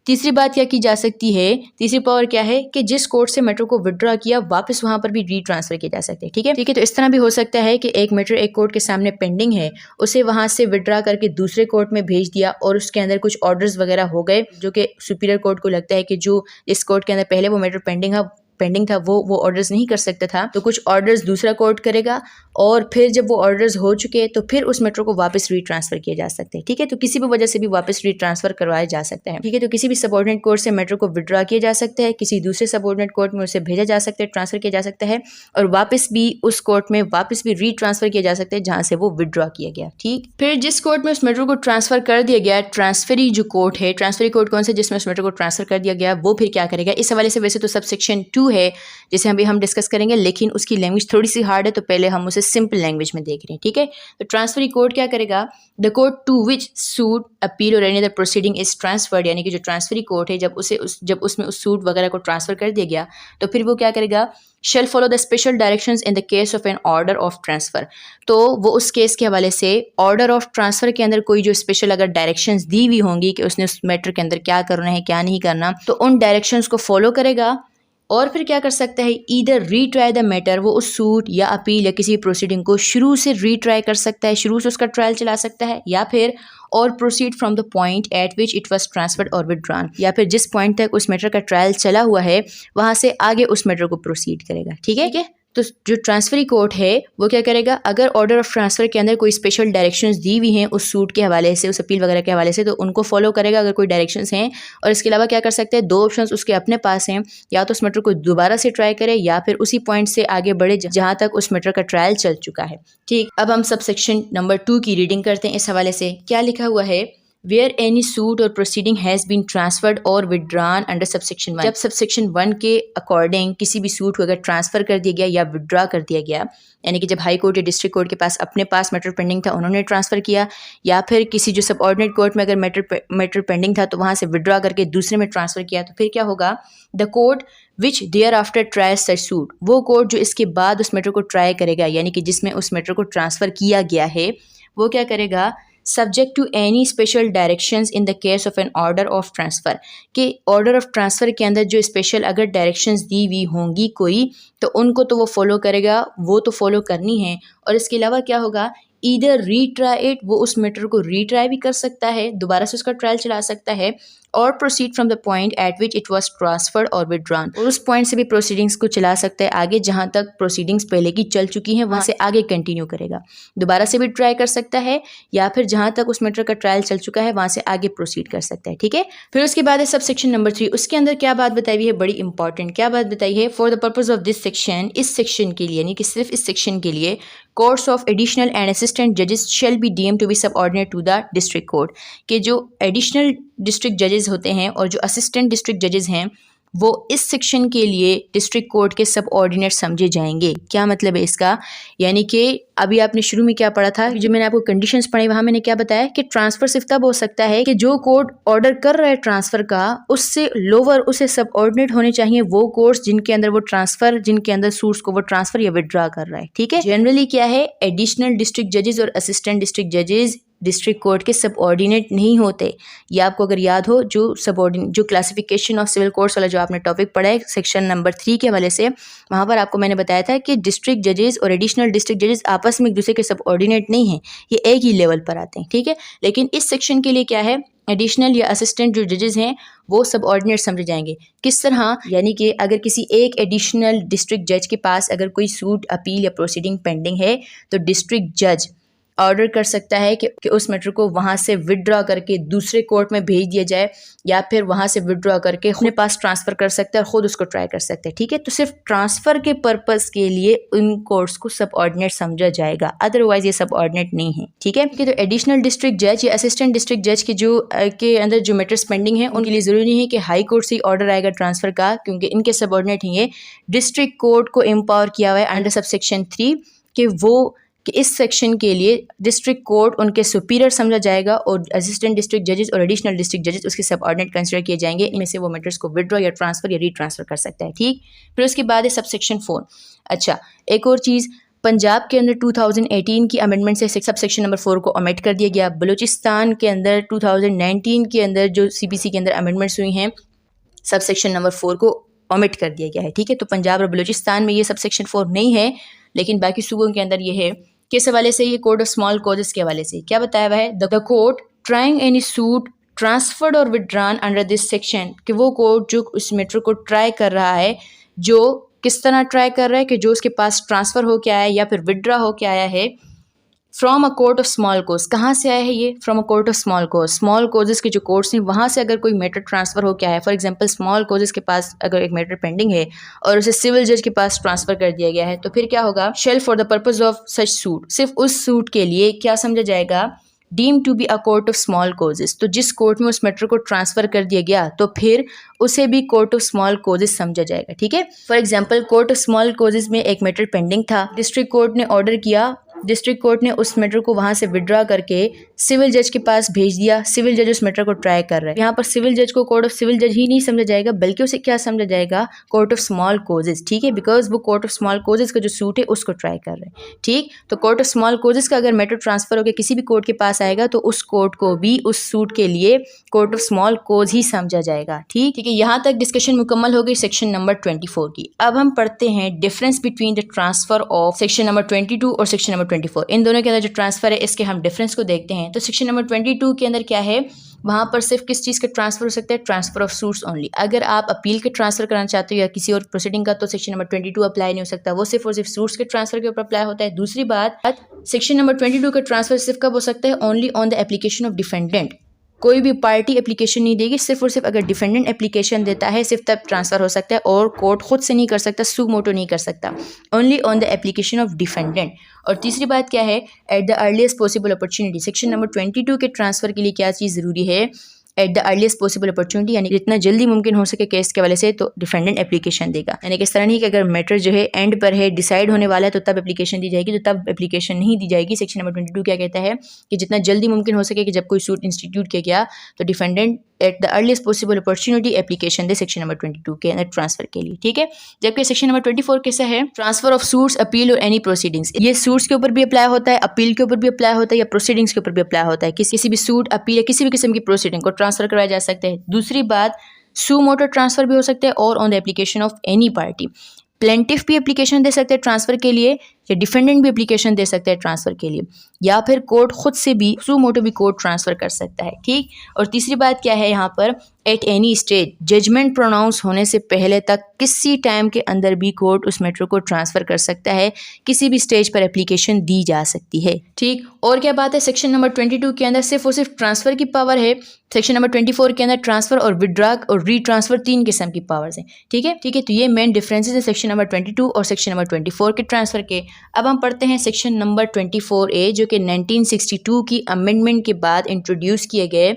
तीसरी बात क्या की जा सकती है, तीसरी पावर क्या है कि जिस कोर्ट से मैटर को विड्रॉ किया वापस वहां पर भी री ट्रांसफर किया जा सकता है। ठीक है, तो इस तरह भी हो सकता है कि एक मैटर एक कोर्ट के सामने पेंडिंग है, उसे वहां से विड्रॉ करके दूसरे कोर्ट में भेज दिया और उसके अंदर कुछ ऑर्डर्स वगैरह हो गए जो कि सुपीरियर कोर्ट को लगता है कि जो इस कोर्ट के अंदर पहले वो मैटर पेंडिंग था वो ऑर्डर्स नहीं कर सकता था, तो कुछ ऑर्डर्स दूसरा कोर्ट करेगा, और फिर जब वो ऑर्डर्स हो चुके तो फिर उस मैटर को वापस रीट्रांसफर किया जा सकता है। ठीक है, तो किसी भी वजह से भी वापस रीट्रांसफर करवाया जा सकता है। ठीक है, तो किसी भी सबऑर्डिनेट कोर्ट से मैटर को विड्रॉ किया जा सकता है, किसी दूसरे सबऑर्डिनेट कोर्ट में उसे भेजा जा सकता है, ट्रांसफर किया जा सकता है, और वापस भी उस कोर्ट में वापस भी रीट्रांसफर किया जा सकता है जहां से वो विड्रॉ किया गया। ठीक, फिर जिस कोर्ट में उस मैटर को ट्रांसफर कर दिया गया, ट्रांसफरी जो कोर्ट है, ट्रांसफरी कोर्ट कौन सा जिसमें उस मैटर को ट्रांसफर कर दिया गया, वो फिर क्या करेगा। इस हवाले से वैसे तो सब सेक्शन 2 है जिसे अभी हम डिस्कस करेंगे, लेकिन उसकी लैंग्वेज थोड़ी सी हार्ड है, तो पहले हम उसे सिंपल लैंग्वेज में देख रहे हैं। ठीक है, तो ट्रांसफरी कोर्ट क्या करेगा, the court to which suit appeal और any other proceeding is transferred, यानी कि जो ट्रांसफरी कोर्ट है जब उसमें उस सूट वगैरह को ट्रांसफर कर दिया गया तो फिर वो क्या करेगा, shall follow the special directions in the case of an order of transfer, तो वो उस केस के हवाले से ऑर्डर ऑफ ट्रांसफर के अंदर कोई जो स्पेशल अगर डायरेक्शंस दी हुई होंगी कि उसने उस मैटर के अंदर क्या करना है क्या नहीं करना, तो उन डायरेक्शंस को फॉलो करेगा, और फिर क्या कर सकता है, ईदर रीट्राई द मैटर, वो उस सूट या अपील या किसी प्रोसीडिंग को शुरू से रीट्राई कर सकता है, शुरू से उसका ट्रायल चला सकता है, या फिर और proceed from the point eight which it was transferred और विड्रॉन, या फिर जिस पॉइंट तक उस मैटर का ट्रायल चला हुआ है वहां से आगे उस मैटर को प्रोसीड करेगा। ठीक है, तो जो ट्रांसफरी कोर्ट है वो क्या करेगा, अगर ऑर्डर ऑफ ट्रांसफर के अंदर कोई स्पेशल डायरेक्शंस दी हुई हैं उस सूट के हवाले से, उस अपील वगैरह के हवाले से, तो उनको फॉलो करेगा अगर कोई डायरेक्शंस हैं। और इसके अलावा क्या कर सकते हैं, दो ऑप्शंस उसके अपने पास हैं, या तो उस मैटर को दोबारा से ट्राई करे या फिर उसी पॉइंट से आगे बढ़े जहां तक उस मैटर का ट्रायल चल चुका है। ठीक, अब हम सब सेक्शन नंबर 2 की रीडिंग करते हैं। इस हवाले से क्या लिखा हुआ है, वेयर एनी सूट और प्रोसीडिंग हैज़ बीन ट्रांसफर्ड और विड्रॉन अंडर सबसेक्शन 1, जब सबसेक्शन 1 के अकॉर्डिंग किसी भी सूट को अगर ट्रांसफर कर दिया गया या विड्रॉ कर दिया गया, यानी कि जब हाई कोर्ट या डिस्ट्रिक्ट कोर्ट के पास अपने पास मैटर पेंडिंग था उन्होंने ट्रांसफर किया, या फिर किसी जो सबऑर्डिनेट कोर्ट में अगर मैटर पेंडिंग था तो वहां से विड्रॉ करके दूसरे में ट्रांसफर किया, तो फिर क्या होगा, the court which thereafter try such suit, वो कोर्ट जो इसके बाद उस मैटर को ट्राई करेगा, यानी कि जिसमें उस मैटर को ट्रांसफर किया गया है, वो क्या करेगा, subject to any special directions in the case of an order of transfer, कि ऑर्डर ऑफ ट्रांसफ़र के अंदर जो स्पेशल अगर डायरेक्शंस दी हुई होंगी कोई, तो उनको तो वो फॉलो करेगा, वो तो फॉलो करनी है। और इसके अलावा क्या होगा, ईदर रीट्राई इट, वो उस मैटर को रीट्राई भी कर सकता है, दोबारा से उसका ट्रायल चला सकता है, और proceed from the point eight which it was transferred और विड्रॉन, और उस पॉइंट से भी प्रोसीडिंग्स को चला सकता है आगे, जहां तक प्रोसीडिंग्स पहले की चल चुकी हैं वहां से आगे कंटिन्यू करेगा। दोबारा से भी ट्राई कर सकता है, या फिर जहां तक उस मैटर का ट्रायल चल चुका है वहां से आगे प्रोसीड कर सकता है। ठीक है, फिर उसके बाद है सब सेक्शन नंबर 3। उसके अंदर क्या बात बताई हुई है, बड़ी इंपॉर्टेंट क्या बात बताई है, for the purpose of this section, इस सेक्शन के लिए, यानी कि सिर्फ इस सेक्शन के लिए, courts of additional and assistant जजेस shall be deemed to be subordinate to the district court, के जो एडिशनल डिस्ट्रिक्ट जजेस होते हैं और जो असिस्टेंट डिस्ट्रिक्ट जजेस हैं वो इस सेक्शन के लिए डिस्ट्रिक्ट कोर्ट के सबऑर्डिनेट समझे जाएंगे। क्या मतलब है इसका, यानी कि अभी आपने शुरू में क्या पढ़ा था, जो मैंने आपको कंडीशंस पढ़ी वहां मैंने क्या बताया कि ट्रांसफर सिर्फ तब हो सकता है कि जो कोर्ट ऑर्डर कर रहा है ट्रांसफर का उससे लोअर, उसे सबऑर्डिनेट होने चाहिए वो कोर्ट्स जिनके अंदर वो ट्रांसफर, जिनके अंदर सूट्स को वो ट्रांसफर या विड्रॉ कर रहा है। ठीक है, जनरली क्या है, एडिशनल डिस्ट्रिक्ट जजेस और असिस्टेंट डिस्ट्रिक्ट जजेस डिस्ट्रिक्ट कोर्ट के सबऑर्डिनेट नहीं होते। ये आपको अगर याद हो, जो क्लासिफिकेशन ऑफ सिविल कोर्ट्स वाला जो आपने टॉपिक पढ़ा है सेक्शन नंबर 3 के हवाले से, वहाँ पर आपको मैंने बताया था कि डिस्ट्रिक्ट जजेस और एडिशनल डिस्ट्रिक्ट जजेस आपस में एक दूसरे के सबऑर्डिनेट नहीं हैं, ये एक ही लेवल पर आते हैं। ठीक है, लेकिन इस सेक्शन के लिए क्या है, एडिशनल या असिस्टेंट जो जजेस हैं वो सबऑर्डिनेट समझे जाएंगे। किस तरह, यानी कि अगर किसी एक एडिशनल डिस्ट्रिक्ट जज के पास अगर कोई सूट, अपील या प्रोसीडिंग पेंडिंग है, तो डिस्ट्रिक्ट जज ऑर्डर कर सकता है कि उस मैटर को वहाँ से विड्रॉ करके दूसरे कोर्ट में भेज दिया जाए, या फिर वहाँ से विड्रॉ करके अपने पास ट्रांसफ़र कर सकता है और ख़ुद उसको ट्राई कर सकता है। ठीक है, तो सिर्फ ट्रांसफ़र के पर्पज़ के लिए इन कोर्ट्स को सबऑर्डिनेट समझा जाएगा, अदरवाइज ये सबऑर्डिनेट नहीं है। ठीक है, तो एडिशनल डिस्ट्रिक्ट जज या असिस्टेंट डिस्ट्रिक्ट जज के अंदर जो मैटर्स पेंडिंग है उनके लिए ज़रूरी नहीं है कि हाई कोर्ट से ऑर्डर आएगा ट्रांसफ़र का, क्योंकि इनके सबऑर्डिनेट ही है। डिस्ट्रिक्ट कोर्ट को एम्पावर किया हुआ है अंडर सब सेक्शन 3 कि इस सेक्शन के लिए डिस्ट्रिक्ट कोर्ट उनके सुपीरियर समझा जाएगा और असिस्टेंट डिस्ट्रिक्ट जजेस और एडिशनल डिस्ट्रिक्ट जजेस उसके सबऑर्डिनेट कंसिडर किए जाएंगे। इनमें से वो मैटर्स को विड्रॉ या ट्रांसफ़र या रीट्रांसफ़र कर सकता है। ठीक, फिर उसके बाद है सब सेक्शन 4। अच्छा, एक और चीज़, पंजाब के अंदर 2018 की अमेंडमेंट से सब सेक्शन नंबर 4 को ओमिट कर दिया गया। बलूचिस्तान के अंदर 2019 के अंदर जो CPC के अंदर अमेंडमेंट्स हुई हैं, सब सेक्शन नंबर 4 को ओमिट कर दिया गया है। ठीक है, तो पंजाब और बलूचिस्तान में ये सब सेक्शन 4 नहीं है, लेकिन बाकी सूबों के अंदर ये है। किस हवाले से, ये कोड ऑफ स्मॉल कॉजेस के हवाले से क्या बताया हुआ है, the court trying any suit transferred और विड्रॉन अंडर दिस सेक्शन, कि वो कोर्ट जो उस मैटर को ट्राई कर रहा है, जो किस तरह ट्राई कर रहा है कि जो उसके पास ट्रांसफ़र हो के आया है या फिर विड्रॉ हो के आया है from a court of small causes. कहाँ से आया है ये, from a court of small causes. Small causes के जो कोर्ट्स हैं वहाँ से अगर कोई मैटर ट्रांसफ़र हो के आया है, फॉर एग्जांपल स्मॉल कोजेस के पास अगर एक मैटर पेंडिंग है और उसे सिविल जज के पास ट्रांसफ़र कर दिया गया है, तो फिर क्या होगा, shall for the purpose of such suit, सिर्फ उस सूट के लिए क्या समझा जाएगा, deem to be a court of small causes. तो जिस कोर्ट में उस मैटर को ट्रांसफ़र कर दिया गया तो फिर उसे भी कोर्ट ऑफ स्मॉल कोजेस समझा जाएगा। ठीक है, for example court of small causes में एक मैटर पेंडिंग था, डिस्ट्रिक्ट कोर्ट ने ऑर्डर किया, डिस्ट्रिक्ट कोर्ट ने उस मैटर को वहाँ से विड्रॉ करके सिविल जज के पास भेज दिया, सिविल जज उस मैटर को ट्राई कर रहा है। यहाँ पर सिविल जज को कोर्ट ऑफ सिविल जज ही नहीं समझा जाएगा, बल्कि उसे क्या समझा जाएगा, कोर्ट ऑफ स्मॉल कोजेस। ठीक है, बिकॉज वो कोर्ट ऑफ स्मॉल कोजेस का जो सूट है उसको ट्राई कर रहे हैं। ठीक, तो कोर्ट ऑफ स्मॉल कोजेस का अगर मैटर ट्रांसफ़र होकर किसी भी कोर्ट के पास आएगा तो उस कोर्ट को भी उस सूट के लिए कोर्ट ऑफ स्मॉल कोज ही समझा जाएगा। ठीक है, यहाँ तक डिस्कशन मुकम्मल हो गई सेक्शन नंबर 24 की। अब हम पढ़ते हैं difference between the transfer of section number 22 और सेक्शन नंबर 24। इन दोनों के अंदर जो ट्रांसफ़र है इसके हम डिफरेंस को देखते हैं। तो सेक्शन नंबर 22 के अंदर क्या है, वहाँ पर सिर्फ किस चीज़ का ट्रांसफ़र हो सकता है, ट्रांसफ़र ऑफ सूट्स ओनली। अगर आप अपील के ट्रांसफ़र करना चाहते हो या किसी और प्रोसीडिंग का, तो सेक्शन नंबर 22 अप्लाई नहीं हो सकता, वो सिर्फ और सिर्फ सूट्स के ट्रांसफ़र के ऊपर अप्लाई होता है। दूसरी बात, सेक्शन नंबर 22 का ट्रांसफ़र सिर्फ कब हो सकता है, only on the application of defendant. कोई भी पार्टी एप्लीकेशन नहीं देगी, सिर्फ और सिर्फ अगर डिफेंडेंट एप्लीकेशन देता है सिर्फ तब ट्रांसफ़र हो सकता है, और कोर्ट खुद से नहीं कर सकता, सू मोटो नहीं कर सकता, only on the application of defendant. और तीसरी बात क्या है, at the earliest possible opportunity. Section number 22 के ट्रांसफ़र के लिए क्या चीज़ ज़रूरी है at the earliest possible opportunity, यानी जितना जल्दी मुमकिन हो सके केस के वाले से तो डिफेंडेंट एप्लीकेशन देगा। यानी कि इस तरह नहीं कि अगर मैटर जो है एंड पर है, डिसाइड होने वाला है तो तब एप्लीकेशन दी जाएगी, तो तब एप्लीकेशन नहीं दी जाएगी। सेक्शन नंबर 22 क्या कहता है कि जितना जल्दी मुमकिन हो सके कि जब कोई सूट इंस्टीट्यूट किया गया तो defendant at the earliest possible opportunity application they section number 22 के अंदर ट्रांसफर के लिए, ठीक है। जबकि सेक्शन नंबर 24 कैसा है, ट्रांसफर ऑफ सूट्स, अपील और एनी प्रोसीडिंग्स। ये सूट्स के ऊपर भी अप्लाई होता है, अपील के ऊपर भी अप्लाई होता है, या प्रोसीडिंग्स के ऊपर भी अप्लाई होता है। किसी भी सूट, अपील या किसी भी किस्म की प्रोसीडिंग को ट्रांसफर करवाया जा सकता है। दूसरी बात, सू मोटर ट्रांसफर भी हो सकता है और on the application of any party. Plaintiff भी एप्लीकेशन दे सकते हैं ट्रांसफर के लिए, या डिफेंडेंट भी एप्लीकेशन दे सकते हैं ट्रांसफर के लिए, या फिर कोर्ट खुद से भी सू मोटो भी कोर्ट ट्रांसफर कर सकता है, ठीक। और तीसरी बात क्या है यहाँ पर, at any stage, judgment pronounce होने से पहले तक किसी टाइम के अंदर भी कोर्ट उस मैटर को ट्रांसफर कर सकता है, किसी भी स्टेज पर एप्लीकेशन दी जा सकती है, ठीक। और क्या बात है, सेक्शन नंबर 22 के अंदर सिर्फ और सिर्फ ट्रांसफर की पावर है। सेक्शन नंबर 24 के अंदर ट्रांसफर और विड्रा और रीट्रांसफर 3 किस्म की पावर्स हैं, ठीक है, ठीक है। तो ये मेन डिफरेंसेस है सेक्शन नंबर 22 और सेक्शन नंबर 24 के ट्रांसफर के। अब हम पढ़ते हैं सेक्शन नंबर 24A, जो कि 1962 की अमेंडमेंट के बाद इंट्रोड्यूस किए गए।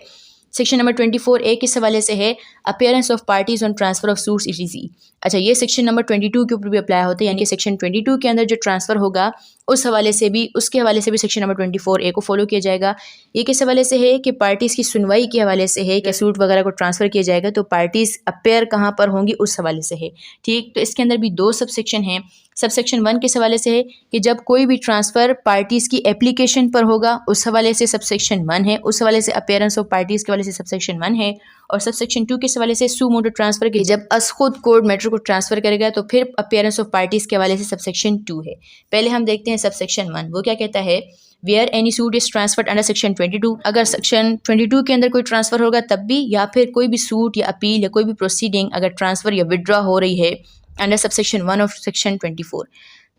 सेक्शन नंबर 24A किस हवाले से है, appearance of parties on transfer of suits ETC। अच्छा, ये सेक्शन नंबर 22 के ऊपर भी अप्लाई होता है, यानी कि सेक्शन 22 के अंदर जो ट्रांसफर होगा उस हवाले से भी, उसके हवाले से भी सेक्शन नंबर 24A को फॉलो किया जाएगा। ये किस हवाले से है कि पार्टीज़ की सुनवाई के हवाले से है कि सूट वगैरह को ट्रांसफ़र किया जाएगा तो पार्टीज़ अपेयर कहाँ पर होंगी उस हवाले से है, ठीक। तो इसके अंदर भी 2 सब सेक्शन हैं। सब सेक्शन 1 किस हवाले से है कि जब कोई भी ट्रांसफ़र पार्टीज़ की एप्लीकेशन पर होगा उस हवाले से सब सेक्शन 1 है, उस हवाले से अपीयरेंस ऑफ पार्टीज़ के हवाले से सब सेक्शन 1 है। और सब सेक्शन 2 किस हवाले से, सू मोटो ट्रांसफ़र के जब खुद कोर्ट मैटर को ट्रांसफ़र करेगा तो फिर अपीयरेंस ऑफ पार्टीज़ के हवाले से सब सेक्शन 2 है। पहले हम देखते हैं सब सेक्शन 1, वो क्या कहता है, where any suit is transferred under section 22। अगर सेक्शन 22 के अंदर कोई ट्रांसफ़र होगा तब भी, या फिर कोई भी सूट या अपील या कोई भी प्रोसीडिंग अगर ट्रांसफ़र या विड्रॉ हो रही है under sub section 1 of section 24,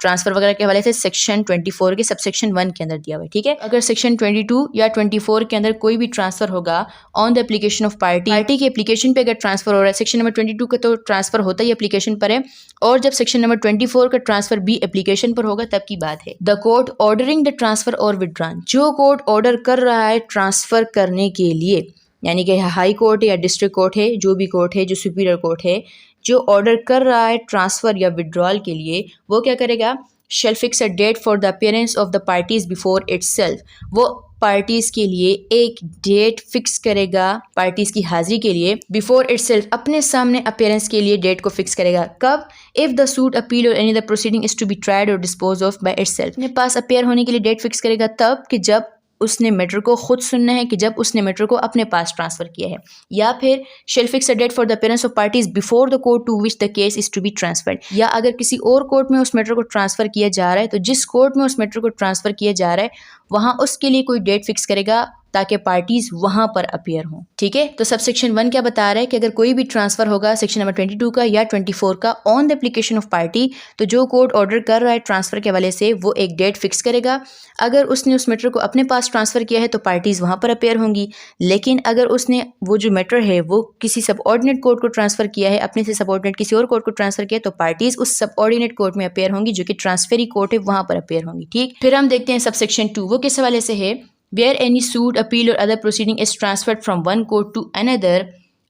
transfer वगैरह के हवाले से सेक्शन 24 के सब सेक्शन 1 के अंदर दिया हुआ है, ठीक है। अगर सेक्शन 22 या 24 के अंदर कोई भी ट्रांसफर होगा on the application of party की एप्लीकेशन पे अगर ट्रांसफर हो रहा है, सेक्शन नंबर 22 का तो ट्रांसफर होता ही एप्लीकेशन पर है, और जब सेक्शन नंबर 24 का ट्रांसफर भी एप्लीकेशन पर होगा तब की बात है। The court ordering the transfer और विड्रॉन, जो कोर्ट ऑर्डर कर रहा है ट्रांसफर करने के लिए, यानी कि हाई कोर्ट है या डिस्ट्रिक्ट कोर्ट है, जो भी कोर्ट है, जो सुपीरियर कोर्ट है, जो ऑर्डर कर रहा है ट्रांसफ़र या विड्रॉल के लिए, वो क्या करेगा, shall fix a date for the appearance of the parties before itself. वो पार्टीज के लिए एक डेट फिक्स करेगा, पार्टीज की हाजिरी के लिए बिफोर इटसेल्फ, अपने सामने अपीयरेंस के लिए डेट को फिक्स करेगा। कब, इफ द सूट अपील और any the proceeding is to be tried or dispose of by itself. अपने पास अपीयर होने के लिए डेट फिक्स करेगा तब कि जब उसने मैटर को खुद सुनना है, कि जब उसने मैटर को अपने पास ट्रांसफ़र किया है, या फिर shall fix a date for the appearance of parties before the court to which the case is to be transferred. या अगर किसी और कोर्ट में उस मैटर को ट्रांसफ़र किया जा रहा है तो जिस कोर्ट में उस मैटर को ट्रांसफ़र किया जा रहा है वहाँ उसके लिए कोई डेट फिक्स करेगा ताकि पार्टीज वहां पर अपीयर हों, ठीक है। तो सब सेक्शन 1 क्या बता रहा है कि अगर कोई भी ट्रांसफर होगा सेक्शन नंबर 22 का या 24 का on the application of party, तो जो कोर्ट ऑर्डर कर रहा है ट्रांसफर के हवाले से वो एक डेट फिक्स करेगा। अगर उसने उस मैटर को अपने पास ट्रांसफर किया है तो पार्टीज वहां पर अपीयर होंगी, लेकिन अगर उसने वो जो मैटर है वो किसी सबऑर्डिनेट कोर्ट को ट्रांसफर किया है, अपने से सबऑर्डिनेट किसी और कोर्ट को ट्रांसफर किया, तो पार्टीज उस सबऑर्डिनेट कोर्ट में अपीयर होंगी जो कि ट्रांसफरी कोर्ट है, वहां पर अपीयर होंगी, ठीक। फिर हम देखते हैं सब सेक्शन 2, वो किस हवाले से है, where any suit, appeal or other proceeding is transferred from one court to another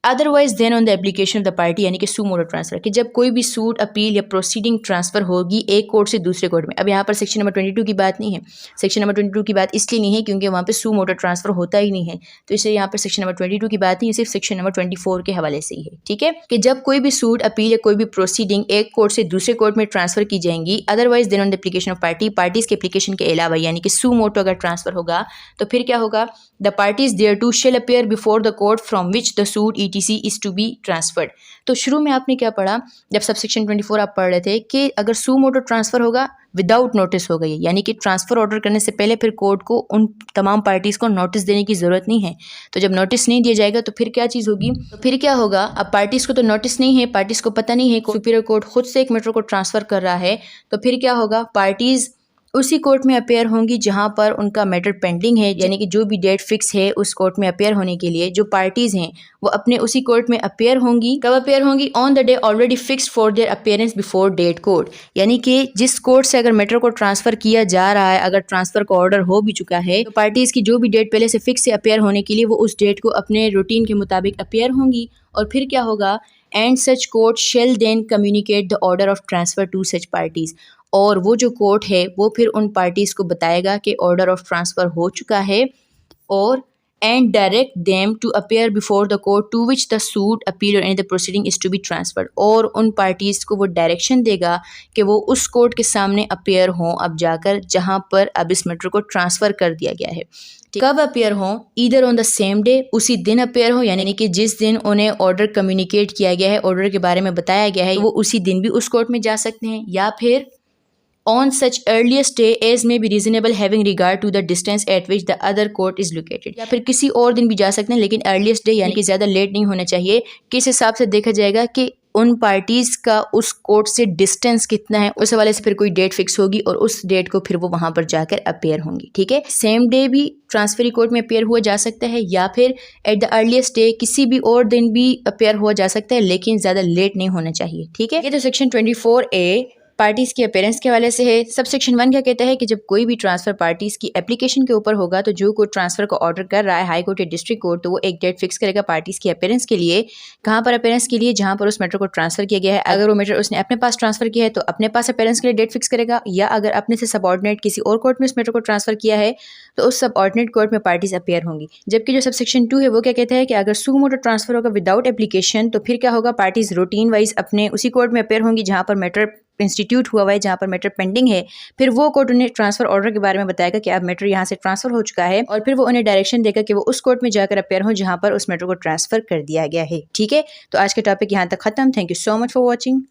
otherwise than on the application of the party, यानी कि सू मोटो ट्रांसफर, कि जब कोई भी सूट, अपील या प्रोसीडिंग ट्रांसफर होगी एक कोर्ट से दूसरे कोर्ट में। अब यहाँ पर सेक्शन नंबर 22 की बात नहीं है, सेक्शन नंबर 22 की बात इसलिए नहीं है क्योंकि वहाँ पे सू मोटो ट्रांसफर होता ही नहीं है, तो इसलिए यहाँ पर सेक्शन नंबर 22 की बात नहीं है, सिर्फ सेक्शन नंबर 24 के हवाले से ही है, ठीक है। कि जब कोई भी सूट, अपील या कोई भी प्रोसीडिंग एक कोर्ट से दूसरे कोर्ट में ट्रांसफर की जाएंगी otherwise than on the application of party, parties के एप्लीकेशन के अलावा, यानी कि सू मोटो अगर ट्रांसफर होगा तो फिर क्या होगा, the parties thereto shall appear before the court from which the suit ETC is to be transferred. तो शुरू में आपने क्या पढ़ा, जब सब सेक्शन 24 आप पढ़ रहे थे कि अगर सू मोटो ट्रांसफर होगा विदाउट नोटिस हो गई, यानी कि ट्रांसफर ऑर्डर करने से पहले फिर कोर्ट को उन तमाम पार्टीज को नोटिस देने की जरूरत नहीं है। तो जब नोटिस नहीं दिया जाएगा तो फिर क्या चीज़ होगी, तो फिर क्या होगा, अब पार्टीज को तो नोटिस नहीं है, पार्टीज को पता नहीं है, सुपीरियर कोर्ट खुद से एक मैटर को ट्रांसफर कर रहा है, तो फिर क्या होगा, पार्टीज उसी कोर्ट में अपेयर होंगी जहां पर उनका मैटर पेंडिंग है, यानी कि जो भी डेट फिक्स है उस कोर्ट में अपेयर होने के लिए जो पार्टीज हैं वो अपने उसी कोर्ट में अपेयर होंगी। कब अपेयर होंगी? On the day already fixed for their appearance before that court, यानी कि जिस कोर्ट से अगर मैटर को ट्रांसफर किया जा रहा है, अगर ट्रांसफर का ऑर्डर हो भी चुका है, तो पार्टीज की जो भी डेट पहले से फिक्स है अपेयर होने के लिए वो उस डेट को अपने रूटीन के मुताबिक अपेयर होंगी। और फिर क्या होगा? And such court shall then communicate the order of transfer to such parties, और वो जो कोर्ट है वो फिर उन पार्टीज को बताएगा कि ऑर्डर ऑफ ट्रांसफर हो चुका है, और and direct them to appear before the court to which the suit appeal और any the proceeding is to be transferred, और उन पार्टीज को वो डायरेक्शन देगा कि वो उस कोर्ट के सामने अपेयर हों अब जाकर जहां पर अब इस मैटर को ट्रांसफर कर दिया गया है। कब अपेयर हों? Either on the same day, उसी दिन अपेयर हो, यानी कि जिस दिन उन्हें ऑर्डर कम्युनिकेट किया गया है, ऑर्डर के बारे में बताया गया है, वो उसी दिन भी उस कोर्ट में जा सकते हैं, या फिर on such earliest day as may be reasonable having regard to the distance at which the other court is located, या फिर किसी और दिन भी जा सकते हैं, लेकिन अर्लीस्ट डे यानी कि ज़्यादा लेट नहीं होना चाहिए। किस हिसाब से देखा जाएगा कि उन पार्टीज़ का उस कोर्ट से डिस्टेंस कितना है, उस हवाले से फिर कोई डेट फिक्स होगी और उस डेट को फिर वो वहाँ पर जाकर अपेयर होंगी। ठीक है, सेम डे भी ट्रांसफरी कोर्ट में अपेयर हुआ जा सकता है, या फिर एट द अर्लीस्ट डे किसी भी और दिन भी अपेयर हुआ जा सकता है, लेकिन ज़्यादा लेट नहीं होना चाहिए। ठीक है, ये तो सेक्शन 24A पार्टीज़ की अपेयरेंस के हवाले से है। सब सेक्शन 1 क्या कहता है कि जब कोई भी ट्रांसफ़र पार्टीज़ की एप्लीकेशन के ऊपर होगा तो जो कोर्ट ट्रांसफ़र का ऑर्डर कर रहा है, हाई कोर्ट या डिस्ट्रिक्ट कोर्ट, तो वो एक डेट फिक्स करेगा पार्टीज़ की अपेयरेंस के लिए। कहाँ पर अपेयरेंस के लिए? जहाँ पर उस मैटर को ट्रांसफ़र किया गया है। अगर वो मैटर उसने अपने पास ट्रांसफ़र किया है तो अपने पास अपेयरेंस के लिए डेट फिक्स करेगा, या अगर अपने से सबऑर्डिनेट किसी और कोर्ट में उस मैटर को ट्रांसफ़र किया है तो उस सबऑर्डिनेट कोर्ट में पार्टीज़ अपेयर होंगी। जबकि जो सब सेक्शन 2 है वो क्या कहता है कि अगर सू मोटो ट्रांसफ़र होगा विदाउट एप्लीकेशन तो फिर क्या होगा? पार्टीज़ रूटीन वाइज अपने उसी कोर्ट में अपेयर होंगी जहाँ पर मैटर इंस्टीट्यूट हुआ है, जहाँ पर मैटर पेंडिंग है। फिर वो कोर्ट उन्हें ट्रांसफर ऑर्डर के बारे में बताएगा कि अब मैटर यहाँ से ट्रांसफर हो चुका है, और फिर वो उन्हें डायरेक्शन देगा कि वो उस कोर्ट में जाकर अपेयर हो जहाँ पर उस मैटर को ट्रांसफर कर दिया गया है। ठीक है, तो आज का टॉपिक यहाँ तक खत्म। Thank you so much for watching.